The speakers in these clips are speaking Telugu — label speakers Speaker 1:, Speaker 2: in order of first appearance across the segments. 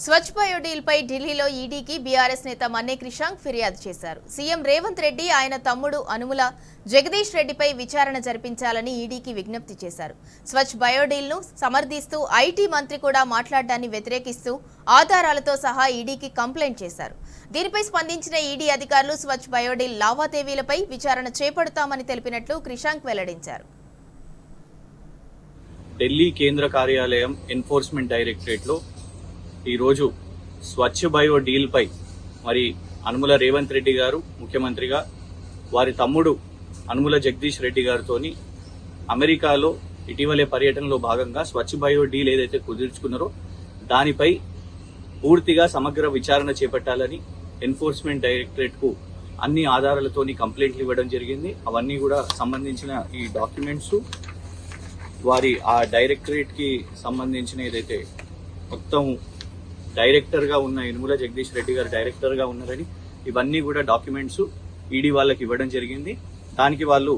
Speaker 1: స్వచ్ఛ బయో డీల్ పై ఢిల్లీలో ఈడీకి బీఆర్ఎస్ నేత మన్నే క్రిషాంక్ ఫిర్యాదు చేశారు. సీఎం రేవంత్ రెడ్డి ఆయన తమ్ముడు అనుముల జగదీష్ రెడ్డిపై విచారణ జరిపించాలని ఈడీకి విజ్ఞప్తి చేశారు. స్వచ్ఛ బయో డీల్ ను సమర్థిస్తూ ఐటీ మంత్రి కూడా మాట్లాడడాన్ని వ్యతిరేకిస్తూ ఆధారాలతో సహా ఈడీకి కంప్లైంట్ చేశారు. దీనిపై స్పందించిన ఈడీ అధికారులు స్వచ్ఛ బయో డీల్ లావాదేవీలపై విచారణ చేపడతామని తెలిపినట్లు క్రిషాంక్ వెల్లడించారు.
Speaker 2: ఢిల్లీ కేంద్ర కార్యాలయం ఎన్ఫోర్స్మెంట్ డైరెక్టరేట్ లో ఈరోజు స్వచ్ఛ బయో డీల్ పై మరి అనుముల రేవంత్ రెడ్డి గారు ముఖ్యమంత్రిగా వారి తమ్ముడు అనుముల జగదీష్ రెడ్డి గారితో అమెరికాలో ఇటీవలే పర్యటనలో భాగంగా స్వచ్ఛ బయో డీల్ ఏదైతే కుదుర్చుకున్నారో దానిపై పూర్తిగా సమగ్ర విచారణ చేపట్టాలని ఎన్ఫోర్స్మెంట్ డైరెక్టరేట్ కు అన్ని ఆధారాలతోని కంప్లైంట్లు ఇవ్వడం జరిగింది. అవన్నీ కూడా సంబంధించిన ఈ డాక్యుమెంట్స్ వారి ఆ డైరెక్టరేట్ కి సంబంధించిన ఏదైతే మొత్తం డైరెక్టర్ గా ఉన్న యనుమల జగదీష్ రెడ్డి గారు డైరెక్టర్ గా ఉన్నారని ఇవన్నీ కూడా డాక్యుమెంట్స్ ఈడీ వాళ్ళకి ఇవ్వడం జరిగింది. దానికి వాళ్ళు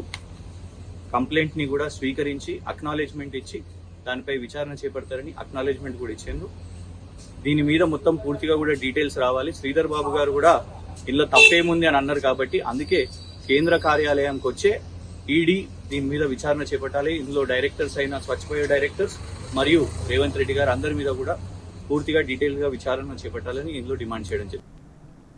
Speaker 2: కంప్లైంట్ ని కూడా స్వీకరించి అక్నాలెడ్జ్మెంట్ ఇచ్చి దానిపై విచారణ చేపడతారని అక్నాలెడ్జ్మెంట్ కూడా ఇచ్చేందుకు దీని మీద మొత్తం పూర్తిగా కూడా డీటెయిల్స్ రావాలి. శ్రీధర్ బాబు గారు కూడా ఇందులో తప్పేముంది అని అన్నారు కాబట్టి అందుకే కేంద్ర కార్యాలయానికి వచ్చే ఈడీ దీని మీద విచారణ చేపట్టాలి. ఇందులో డైరెక్టర్స్ అయిన స్వచ్ఛ బయో డైరెక్టర్స్ మరియు రేవంత్ రెడ్డి గారు అందరి మీద కూడా పూర్తిగా డీటెయిల్ గా విచారణ చేపట్టాలని ఇందులో డిమాండ్ చేయడం జరిగింది.